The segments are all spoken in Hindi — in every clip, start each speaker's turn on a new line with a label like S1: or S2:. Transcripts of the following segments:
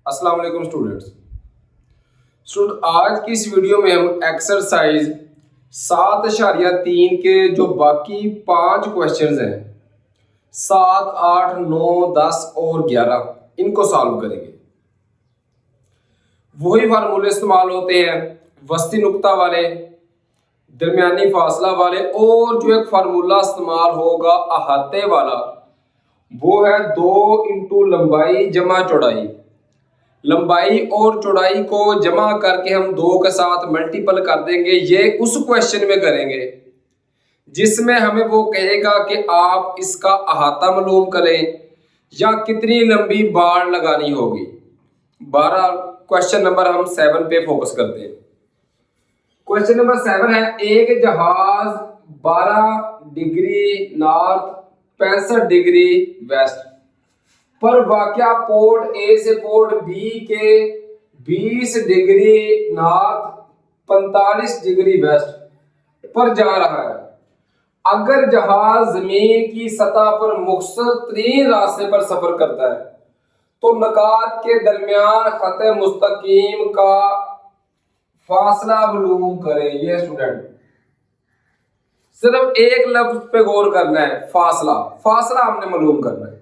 S1: अस्सलाम वालेकुम स्टूडेंट्स। आज की इस वीडियो में हम एक्सरसाइज 7.3 के जो बाकी 5 क्वेश्चंस हैं 7, 8, 9, 10 और 11 इनको सॉल्व करेंगे। वही फार्मूले इस्तेमाल होते हैं वस्ती नुक्ता वाले, दरमियानी फासला वाले, और जो एक फार्मूला इस्तेमाल होगा अहाते वाला वो है 2 इंटू लंबाई जमा चौड़ाई। लंबाई और चौड़ाई को जमा करके हम 2 के साथ मल्टीपल कर देंगे। ये उस क्वेश्चन में करेंगे जिसमें हमें वो कहेगा कि आप इसका अहाता मालूम करें या कितनी लंबी बाड़ लगानी होगी। 12 क्वेश्चन नंबर हम 7 पे फोकस करते हैं। क्वेश्चन नंबर 7 है, एक जहाज 12 डिग्री नॉर्थ 65 डिग्री वेस्ट पर वाक़या पोर्ट ए से पोर्ट बी के 20 डिग्री नॉर्थ 45 डिग्री वेस्ट पर जा रहा है। अगर जहाज जमीन की सतह पर मुख्तसर तरीन रास्ते पर सफर करता है तो नकात के दरमियान खत मुस्तकीम का फासला मालूम करें। ये स्टूडेंट सिर्फ एक लफ्ज पे गौर करना है, फासला। फासला हमने मालूम करना है,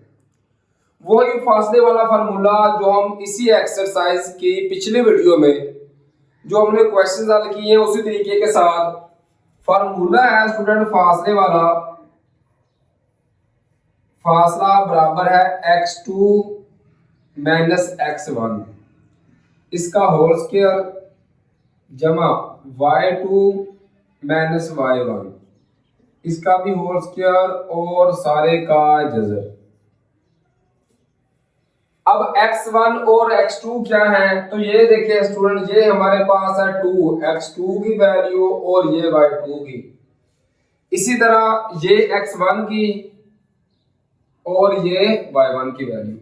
S1: वही फासले वाला फार्मूला जो हम इसी एक्सरसाइज की पिछले वीडियो में जो हमने क्वेश्चन हल किए हैं उसी तरीके के साथ फार्मूला है स्टूडेंट। फासले वाला फासला बराबर है x2 माइनस x1 इसका होल स्क्वायर जमा y2 माइनस y1 इसका भी होल स्क्वायर और सारे का जज़र। अब x1 और x2 क्या है तो ये देखिए स्टूडेंट, ये हमारे पास है 2 x2 की वैल्यू और ये y2 की, इसी तरह ये x1 की और ये y1 की वैल्यू।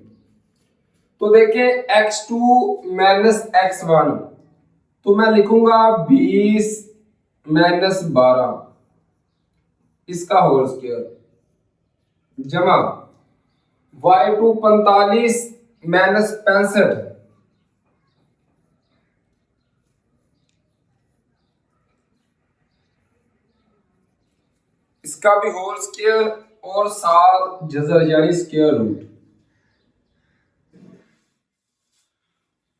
S1: तो देखिए x2 माइनस x1 तो मैं लिखूंगा 20 माइनस 12 इसका होल स्क्वायर जमा y2 45 माइनस 65 इसका भी होल स्क्वायर और 7 जज़र यानी स्क्वायर रूट।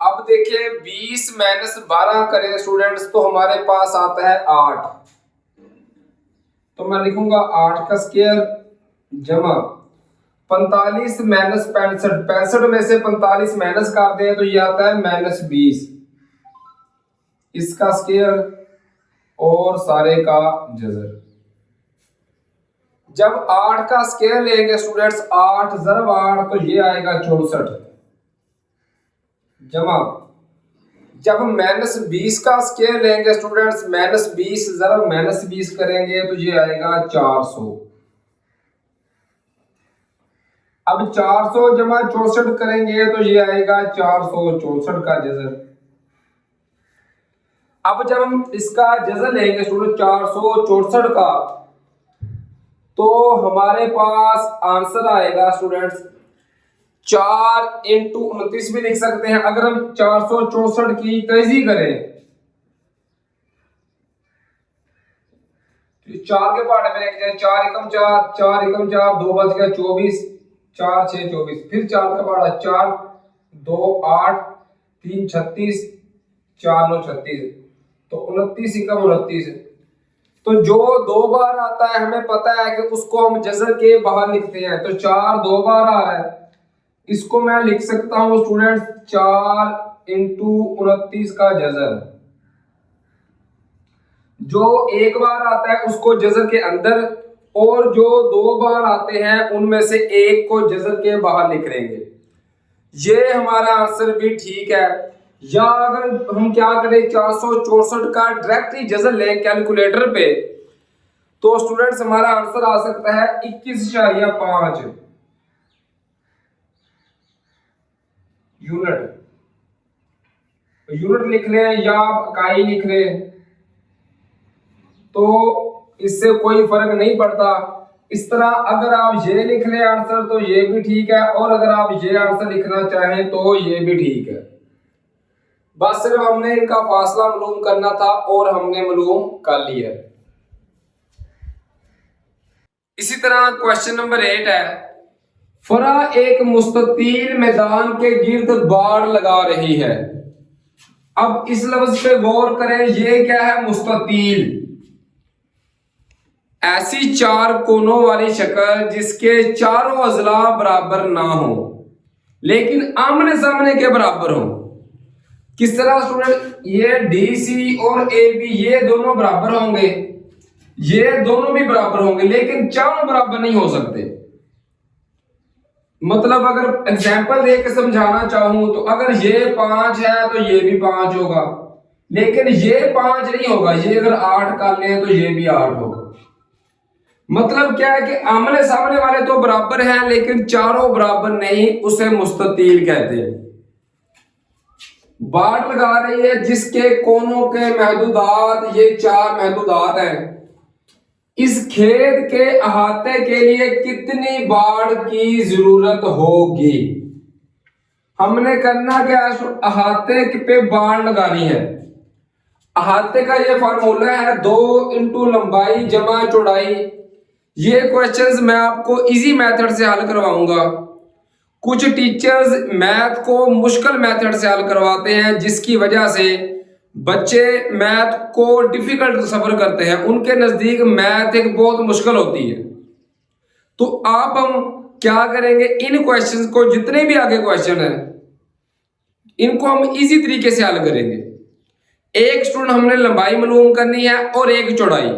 S1: अब देखिए 20 माइनस 12 करें स्टूडेंट्स तो हमारे पास आता है 8, तो मैं लिखूंगा 8 का स्क्वायर जमा 45 माइनस 65, 65 में से 45 माइनस कर दें तो ये आता है माइनस 20 इसका स्क्वायर और सारे का जज़र। जब 8 का स्क्वायर लेंगे स्टूडेंट्स 8 ज़रब 8 तो ये आएगा 64 जमा जब माइनस 20 का स्क्वायर लेंगे स्टूडेंट्स माइनस 20 ज़रब माइनस 20 करेंगे तो ये आएगा 400। अब 400 जमा 64 करेंगे तो ये आएगा 464 का जज़र। अब जब हम इसका जज़र लेंगे स्टूडेंट 464 का तो हमारे पास आंसर आएगा स्टूडेंट्स 4 इंटू 29 भी लिख सकते हैं। अगर हम 464 की तहज़ी करें तो 4 के पार्ट में लेके जाए 4 एकम 4 4 एकम 4 2 बच गया 24 4 6 24 फिर 4 का पार्ट 4 2 8 3 36 4 9 36 तो 29 एकम 29। तो जो 2 बार आता है हमें पता है कि उसको हम जज़र के बाहर लिखते हैं। तो 4 2 बार आ रहा है, इसको मैं लिख सकता हूं स्टूडेंट्स 4 इंटू 29 का जज़र। जो एक बार आता है उसको जज़र के अंदर और जो 2 बार आते हैं उनमें से एक को जज़र के बाहर लिख लेंगे। ये हमारा आंसर भी ठीक है। या अगर हम क्या करें 464 का डायरेक्ट ही जज़र लें कैलकुलेटर पे तो स्टूडेंट्स हमारा आंसर आ सकता है 21.5 यूनिट। यूनिट लिख लें या इकाई लिख लें तो इससे कोई फर्क नहीं पड़ता। इस तरह अगर आप ये लिख लें आंसर तो ये भी ठीक है, और अगर आप ये आंसर लिखना चाहें तो ये भी ठीक है। बस सिर्फ हमने इनका फासला मालूम करना था और हमने मालूम कर लिया है। इसी तरह क्वेश्चन नंबर 8 है, फरा एक मुस्ततील मैदान के गिर्द बाड़ लगा रही है। अब इस लफ्ज पे गौर करें, ये क्या है? मुस्ततील, ऐसी चार कोनों वाली शक्ल जिसके चारों अजला बराबर ना हो लेकिन आमने सामने के बराबर हो। किस तरह स्टूडेंट? ये डी सी और ए बी ये दोनों बराबर होंगे, ये दोनों भी बराबर होंगे, लेकिन चारों बराबर नहीं हो सकते। मतलब अगर एग्जांपल दे के समझाना चाहूं तो अगर ये 5 है तो ये भी 5 होगा, लेकिन ये 5 नहीं होगा। ये अगर 8 कर ले तो ये भी 8 होगा। मतलब क्या है कि आमने सामने वाले तो बराबर हैं लेकिन चारों बराबर नहीं, उसे मुस्ततील कहते हैं। बाड़ लगा रही है जिसके कोनों के महदूदात, ये 4 महदूदात हैं। इस खेत के अहाते के लिए कितनी बाड़ की जरूरत होगी? हमने करना क्या? अहाते पे बाड़ लगानी है। अहाते का ये फार्मूला है 2 इंटू लंबाई जमा चौड़ाई। ये क्वेश्चंस मैं आपको इजी मेथड से हल करवाऊंगा। कुछ टीचर्स मैथ को मुश्किल मेथड से हल करवाते हैं, जिसकी वजह से बच्चे मैथ को डिफिकल्ट सफर करते हैं। उनके नजदीक मैथ एक बहुत मुश्किल होती है। तो आप हम क्या करेंगे, इन क्वेश्चंस को, जितने भी आगे क्वेश्चन है, इनको हम इजी तरीके से हल करेंगे। एक स्टूडेंट हमने लंबाई मालूम करनी है और एक चौड़ाई।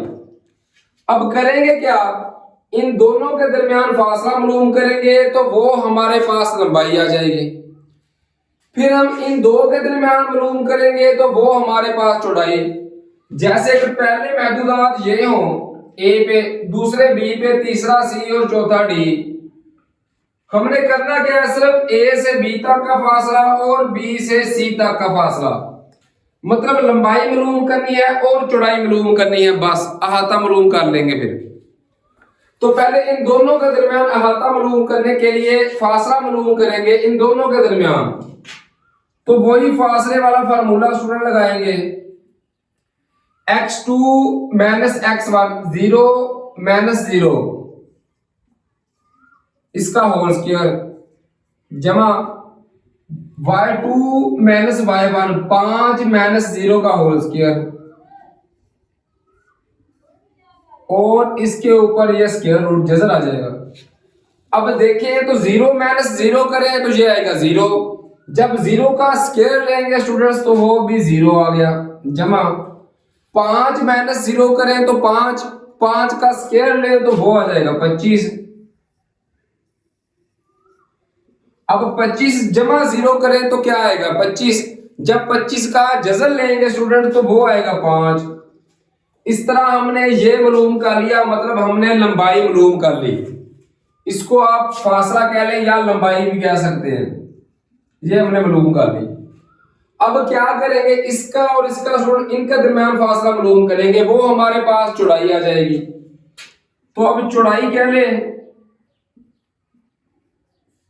S1: अब करेंगे क्या? इन दोनों के दरमियान फासला मालूम करेंगे तो वो हमारे पास लंबाई आ जाएगी। फिर हम इन दो के दरमियान मालूम करेंगे तो वो हमारे पास चौड़ाई। जैसे कि पहले महदूदात ये हो, ए पे, दूसरे बी पे, तीसरा सी और चौथा डी। हमने करना क्या है? सिर्फ ए से बी तक का फासला और बी से सी तक का फासला, मतलब लंबाई मालूम करनी है और चौड़ाई मालूम करनी है। बस अहाता मालूम कर लेंगे। फिर तो पहले इन दोनों के दरमियान अहाता मालूम करने के लिए फासला मालूम करेंगे इन दोनों के दरमियान। तो वही फासले वाला फार्मूला स्टूडेंट लगाएंगे, x2 माइनस x1, 0 माइनस 0 इसका होल स्क्वायर, जमा y2 माइनस y1, 5 माइनस 0 का होल स्क्वायर, और इसके ऊपर ये स्क्वायर रूट जजर आ जाएगा। अब देखें तो 0 माइनस 0 करें तो ये आएगा 0। जब 0 का स्क्वायर लेंगे स्टूडेंट्स तो वो भी 0 आ गया, जमा 5 माइनस 0 करें तो 5, 5 का स्क्वायर ले तो वो आ जाएगा 25। अब 25 जमा 0 करें तो क्या आएगा? 25। जब 25 का जजर लेंगे स्टूडेंट तो वो आएगा 5। इस तरह हमने ये मालूम कर लिया, मतलब हमने लंबाई मालूम कर ली। इसको आप फासला कह लें या लंबाई भी कह सकते हैं। ये हमने मालूम कर ली। अब क्या करेंगे? इसका और इसका स्टूडेंट, इनका दरमियान फासला मालूम करेंगे, वो हमारे पास चौड़ाई आ जाएगी। तो अब चौड़ाई कह लें,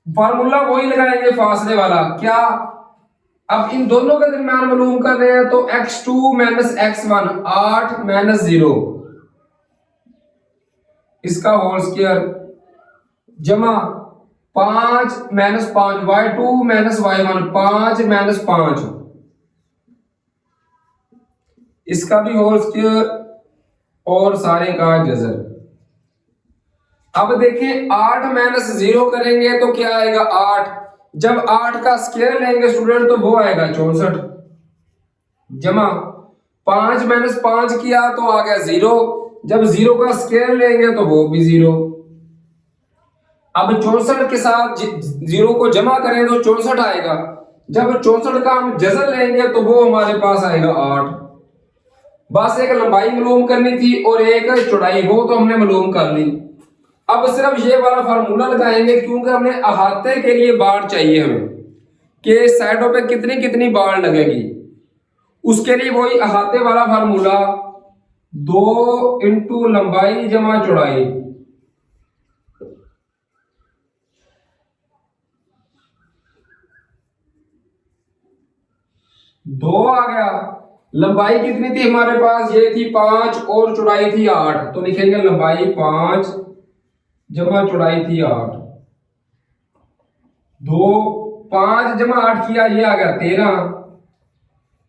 S1: फार्मूला वही लगाएंगे फासले वाला। क्या? अब इन दोनों के दरमियान मालूम कर रहे हैं तो x2 माइनस x1, 8 माइनस 0 इसका होल स्क्वायर, जमा 5 minus 5, y2 minus y1, 5 minus 5 इसका भी होल स्क्वायर और सारे का जजर। अब देखिए 8 माइनस 0 करेंगे तो क्या आएगा? 8। जब 8 का स्क्वायर लेंगे स्टूडेंट तो वो आएगा 64, जमा 5 माइनस 5 किया तो आ गया 0। जब 0 का स्क्वायर लेंगे तो वो भी 0। अब 64 के साथ 0 को जमा करें तो 64 आएगा। जब 64 का हम जजर लेंगे तो वो हमारे पास आएगा 8। बस एक लंबाई मालूम करनी थी और एक चौड़ाई, वो तो हमने मालूम कर ली। अब सिर्फ ये वाला फार्मूला लगाएंगे क्योंकि हमने अहाते के लिए बाड़ चाहिए हमें कि साइडों पे कितनी कितनी बाड़ लगेगी। उसके लिए वही अहाते वाला फार्मूला, 2 इंटू लंबाई जमा चौड़ाई, 2 आ गया। लंबाई कितनी थी हमारे पास, ये थी 5 और चौड़ाई थी 8, तो लिखेंगे लंबाई 5 जमा चौड़ाई थी 8। 2 5 जमा 8 किया, ये आ गया 13।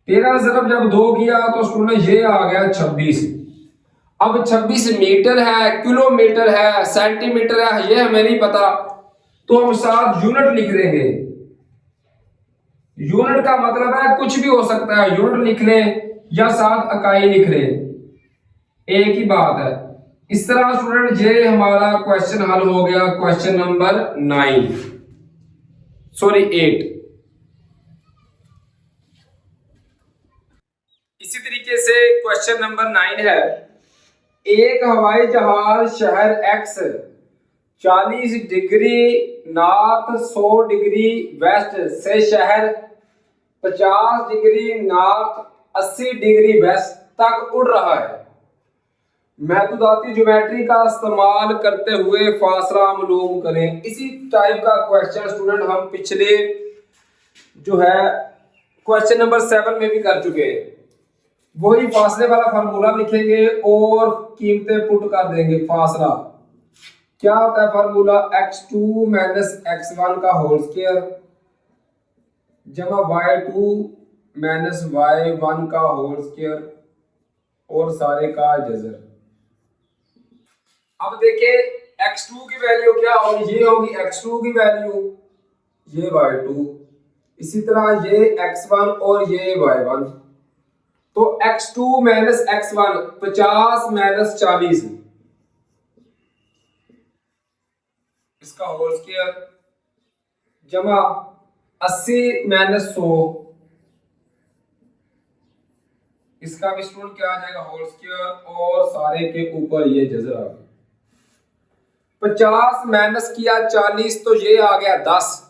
S1: 13 सिर्फ जब 2 किया तो स्टूडेंट ये आ गया 26। अब 26 मीटर है, किलोमीटर है, सेंटीमीटर है, ये हमें नहीं पता, तो हम साथ यूनिट लिख देंगे। यूनिट का मतलब है कुछ भी हो सकता है, यूनिट लिख लें या साथ इकाई लिख लें, एक ही बात है। इस तरह स्टूडेंट ये हमारा क्वेश्चन हल हो गया, क्वेश्चन नंबर 8। इसी तरीके से क्वेश्चन नंबर 9 है, एक हवाई जहाज शहर x 40 degree north 100 degree west से शहर 50 डिग्री नॉर्थ 80 डिग्री वेस्ट तक उड़ रहा है। महदूदाती ज्योमेट्री का इस्तेमाल करते हुए फासला मालूम करें। इसी टाइप का क्वेश्चन स्टूडेंट हम पिछले जो है क्वेश्चन नंबर 7 में भी कर चुके हैं। वही फासले वाला फार्मूला लिखेंगे और कीमतें पुट कर देंगे। फासला क्या होता है, फार्मूला x2 माइनस x1 का होल स्क्वायर जमा y2 माइनस y1 का होल स्क्वायर और सारे का जज़र। अब देखिए x2 की वैल्यू क्या होगी, ये होगी x2 की वैल्यू, ये y2, इसी तरह ये x1 और ये y1। तो x2 माइनस x1 50 माइनस 40 इसका होल स्क्वायर जमा 80 माइनस 100 इसका भी स्टूडेंट क्या आ जाएगा, होल स्क्वायर और सारे के ऊपर ये जज़र आ गया। 50 माइनस किया 40 तो ये आ गया 10।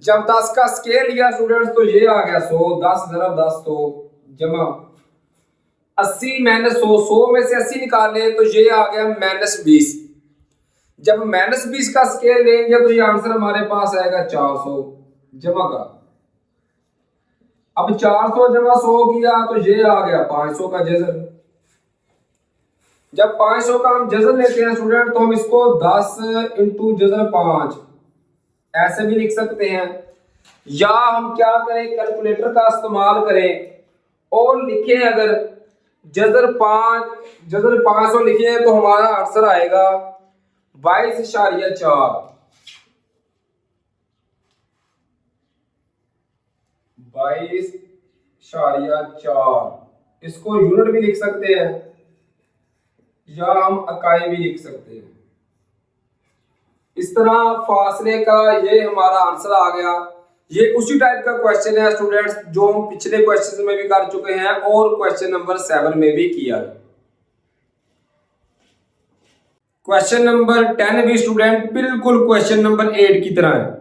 S1: जब 10 का स्केल लिया स्टूडेंट्स तो ये आ गया 100। 10 ज़रब 10 तो जमा 80 माइनस 100, 100 में से 80 निकाले तो ये आ गया माइनस 20। जब माइनस 20 का स्केल लेंगे तो ये आंसर हमारे पास आएगा 400 जमा का। अब 400 जमा 100 किया तो ये आ गया 500 का जज़र। जब 500 का हम जज़र लेते हैं स्टूडेंट तो हम इसको 10 इंटू जज़र 5 ऐसे भी लिख सकते हैं, या हम क्या करें कैलकुलेटर का इस्तेमाल करें और लिखें, अगर जज़र 500 लिखे तो हमारा आंसर आएगा 22.4। 22.4 इसको यूनिट भी लिख सकते हैं या हम इकाई भी लिख सकते हैं। इस तरह फासले का ये हमारा आंसर आ गया। ये उसी टाइप का क्वेश्चन है स्टूडेंट्स जो हम पिछले क्वेश्चन में भी कर चुके हैं और क्वेश्चन नंबर 7 में भी किया है। क्वेश्चन नंबर 10 भी स्टूडेंट बिल्कुल क्वेश्चन नंबर 8 की तरह है।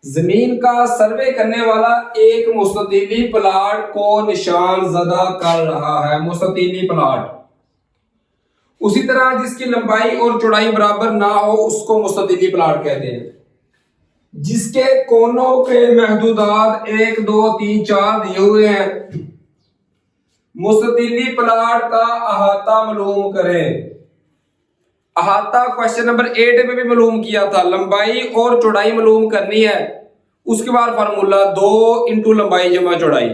S1: जमीन का सर्वे करने वाला एक मुस्ततीली प्लाट को निशान ज़दा कर रहा है। मुस्ततीली प्लाट, उसी तरह जिसकी लंबाई और चौड़ाई बराबर ना हो उसको मुस्ततीली प्लाट कहते हैं। जिसके कोनों के महदूदात 1 2 3 4 दिए हुए हैं। मुस्ततीली प्लाट का अहाता मालूम करें। अहाता क्वेश्चन नंबर 8 में भी मालूम किया था। लंबाई और चौड़ाई मालूम करनी है, उसके बाद फार्मूला 2 इंटू लंबाई जमा चौड़ाई।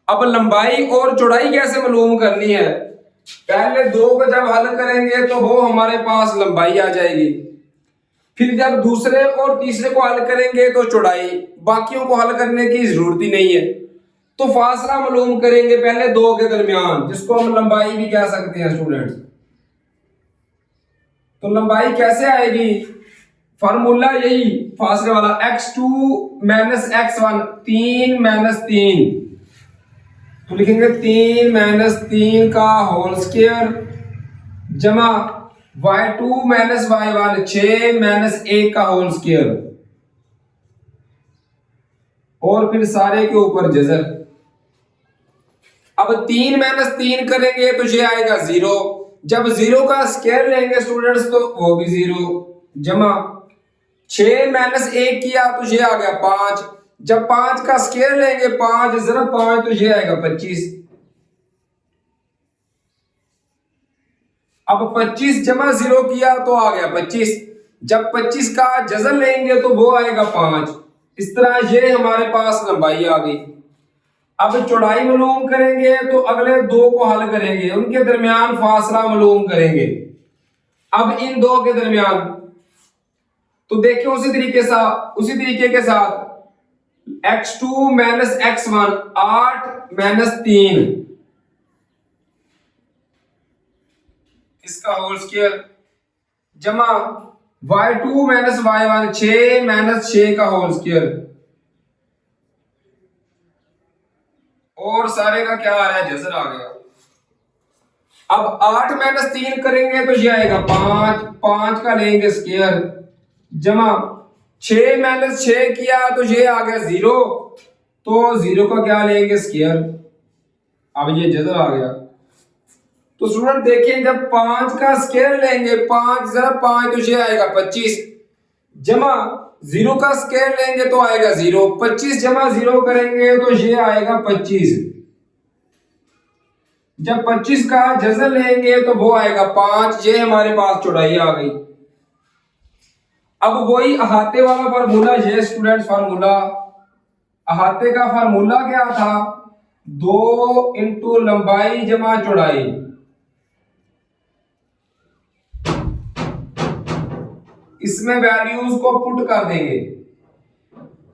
S1: अब लंबाई और चौड़ाई कैसे मालूम करनी है, पहले 2 को जब हल करेंगे तो वो हमारे पास लंबाई आ जाएगी, फिर जब दूसरे और तीसरे को हल करेंगे तो चौड़ाई, बाकियों को हल करने की जरूरत ही नहीं है। तो फासला मालूम करेंगे पहले 2 के दरमियान, जिसको हम लंबाई भी कह सकते हैं स्टूडेंट्स। तो लंबाई कैसे आएगी, फार्मूला यही फासले वाला x2 माइनस x1 3 माइनस 3, तो लिखेंगे 3 माइनस 3 का होल स्क्वायर जमा y2 माइनस y1 6 माइनस 1 का होल स्क्वायर और फिर सारे के ऊपर जज़र। अब 3 माइनस 3 करेंगे तो ये आएगा 0। जब 0 का स्क्वायर लेंगे स्टूडेंट्स तो वो भी 0 जमा 6 माइनस 1 किया तो ये आ गया 5। जब 5 का स्क्वायर लेंगे 5 ज़रा 5 तो ये आएगा 25। अब 25 जमा 0 किया तो आ गया 25। जब 25 का जज़र लेंगे तो वो आएगा 5। इस तरह ये हमारे पास लंबाई आ गई। अब चौड़ाई मालूम करेंगे तो अगले दो को हल करेंगे, उनके दरमियान फासला मालूम करेंगे। अब इन दो के दरमियान तो देखिए उसी तरीके के साथ x2 माइनस x1 8 माइनस 3 इसका होल स्क्वायर जमा y2 माइनस y1 6 माइनस 6 का होल स्क्वायर और सारे का क्या आ रहा है जज़र आ गया। अब 8 माइनस 3 करेंगे तो ये आएगा 5 5 का लेंगे स्क्वायर जमा 6 माइनस 6 किया तो ये आ गया 0 तो 0 का क्या लेंगे स्क्वायर। अब ये जज़र आ गया। तो स्टूडेंट देखिए जब 5 का स्क्वायर लेंगे 5 ज़रा 5 तो ये आएगा 25 जमा 0 का स्क्वायर लेंगे तो आएगा 0 25 जमा 0 करेंगे तो ये आएगा 25। जब 25 का जज़र लेंगे तो वो आएगा 5। ये हमारे पास चौड़ाई आ गई। अब वही अहाते वाला फार्मूला, ये स्टूडेंट फार्मूला अहाते का फार्मूला क्या था 2 इंटू लंबाई जमा चौड़ाई। इसमें वैल्यूज को पुट कर देंगे।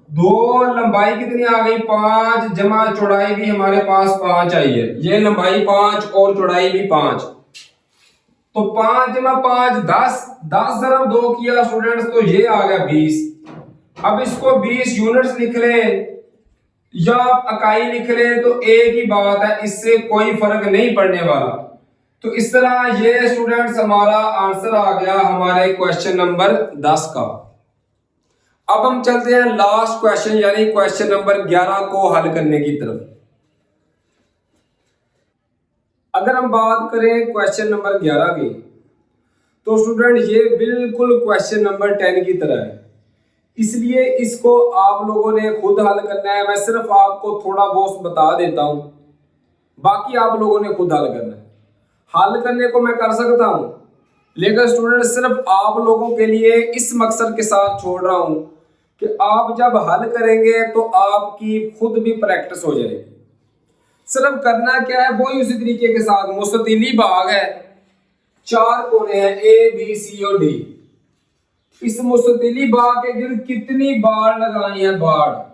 S1: 2 लंबाई कितनी आ गई 5 जमा चौड़ाई भी हमारे पास 5 आई है। ये लंबाई 5 और चौड़ाई भी 5 तो 5 जमा 5 10 10 जरा 2 किया स्टूडेंट्स तो ये आ गया 20। अब इसको 20 यूनिट्स लिख लें या इकाई लिख लें तो एक ही बात है, इससे कोई फर्क नहीं पड़ने वाला। तो इस तरह ये स्टूडेंट्स हमारा आंसर आ गया हमारे क्वेश्चन नंबर 10 का। अब हम चलते हैं लास्ट क्वेश्चन यानी क्वेश्चन नंबर 11 को हल करने की तरफ। अगर हम बात करें क्वेश्चन नंबर 11 की तो स्टूडेंट ये बिल्कुल क्वेश्चन नंबर 10 की तरह है, इसलिए इसको आप लोगों ने खुद हल करना है। मैं सिर्फ आपको थोड़ा बहुत बता देता हूं, बाकी आप लोगों ने खुद हल करना है। हल करने को मैं कर सकता हूं, लेकिन स्टूडेंट सिर्फ आप लोगों के लिए इस मकसद के साथ छोड़ रहा हूं कि आप जब हल करेंगे तो आपकी खुद भी प्रैक्टिस हो जाएगी। सिर्फ करना क्या है वही उसी तरीके के साथ मुस्ततिली बाग है, 4 कोने हैं ए बी सी और डी। इस मुस्ततिली बाग के गिर्द कितनी बाड़ लगानी है बाड़।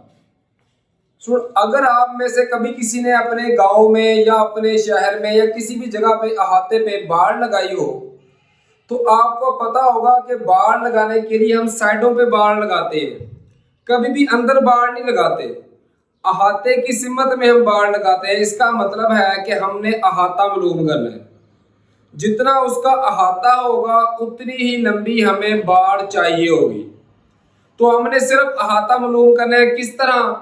S1: अगर आप में से कभी किसी ने अपने गांव में या अपने शहर में या किसी भी जगह पे अहाते पे बाड़ लगाई हो तो आपको पता होगा कि बाड़ लगाने के लिए हम साइडों पे बाड़ लगाते हैं, कभी भी अंदर बाड़ नहीं लगाते। अहाते की सिमत में हम बाड़ लगाते हैं। इसका मतलब है कि हमने अहाता मालूम करना है। जितना उसका अहाता होगा उतनी ही लंबी हमें बाड़ चाहिए होगी। तो हमने सिर्फ अहाता मालूम करना है। किस तरह,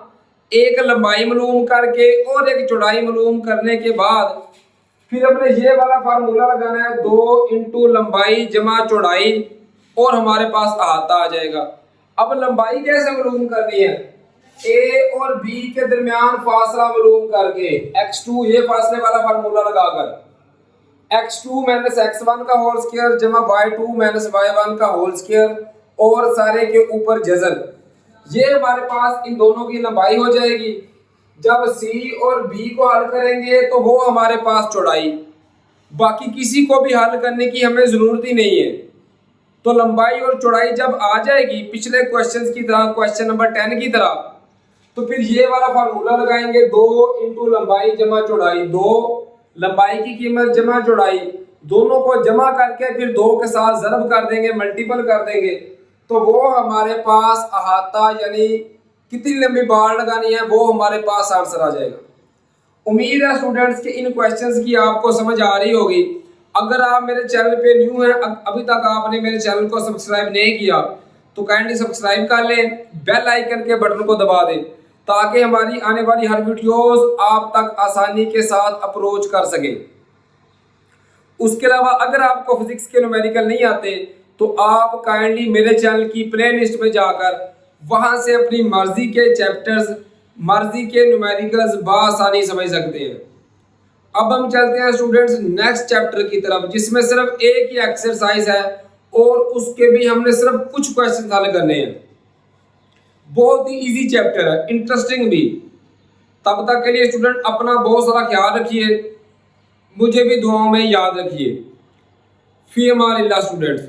S1: एक लंबाई मालूम करके और एक चौड़ाई मालूम करने के बाद फिर हमने ये वाला फार्मूला लगाना है 2 इंटू लंबाई जमा चौड़ाई और हमारे पास अहाता आ जाएगा। अब लंबाई कैसे मालूम करनी है, ए और बी के दरमियान फासला मालूम करके x2 ये फासले वाला फार्मूला लगाकर x2 माइनस x1 का होल स्क्वायर जमा y2 माइनस y1 का होल स्क्वायर और सारे के ऊपर जज़र, ये हमारे पास इन दोनों की लंबाई हो जाएगी। जब c और b को हल करेंगे तो वो हमारे पास चौड़ाई। बाकी किसी को भी हल करने की हमें ज़रूरत ही नहीं है। तो लंबाई और चौड़ाई जब आ जाएगी पिछले क्वेश्चन की तरह, क्वेश्चन नंबर 10 की तरह, तो फिर ये वाला फार्मूला लगाएंगे 2 इंटू लंबाई जमा चौड़ाई। 2 लंबाई की कीमत जमा चौड़ाई, दोनों को जमा करके फिर 2 के साथ ज़रब कर देंगे, मल्टीपल कर देंगे, तो वो हमारे पास अहाता यानी कितनी लंबी बाड़ लगानी है वो हमारे पास आंसर आ जाएगा। उम्मीद है स्टूडेंट्स कि इन क्वेश्चंस की आपको समझ आ रही होगी। अगर आप मेरे चैनल पे न्यू हैं, अभी तक आपने मेरे चैनल को सब्सक्राइब नहीं किया तो काइंडली सब्सक्राइब कर लें, बेल आइकन के बटन को दबा दें ताकि हमारी आने वाली हर वीडियोस आप तक आसानी के साथ अप्रोच कर सके। उसके अलावा अगर आपको फिजिक्स के न्यूमेरिकल नहीं आते तो आप काइंडली मेरे चैनल की प्लेलिस्ट में जाकर वहां से अपनी मर्जी के चैप्टर्स, मर्जी के न्यूमेरिकल्स बआसानी समझ सकते हैं। अब हम चलते हैं स्टूडेंट्स नेक्स्ट चैप्टर की तरफ, जिसमें सिर्फ एक ही एक्सरसाइज है और उसके भी हमने सिर्फ कुछ क्वेश्चन हल करने हैं। बहुत ही इजी चैप्टर है, इंटरेस्टिंग भी। तब तक के लिए स्टूडेंट अपना बहुत सारा ख्याल रखिए, मुझे भी दुआओं में याद रखिए। फी अमानिल्लाह स्टूडेंट्स।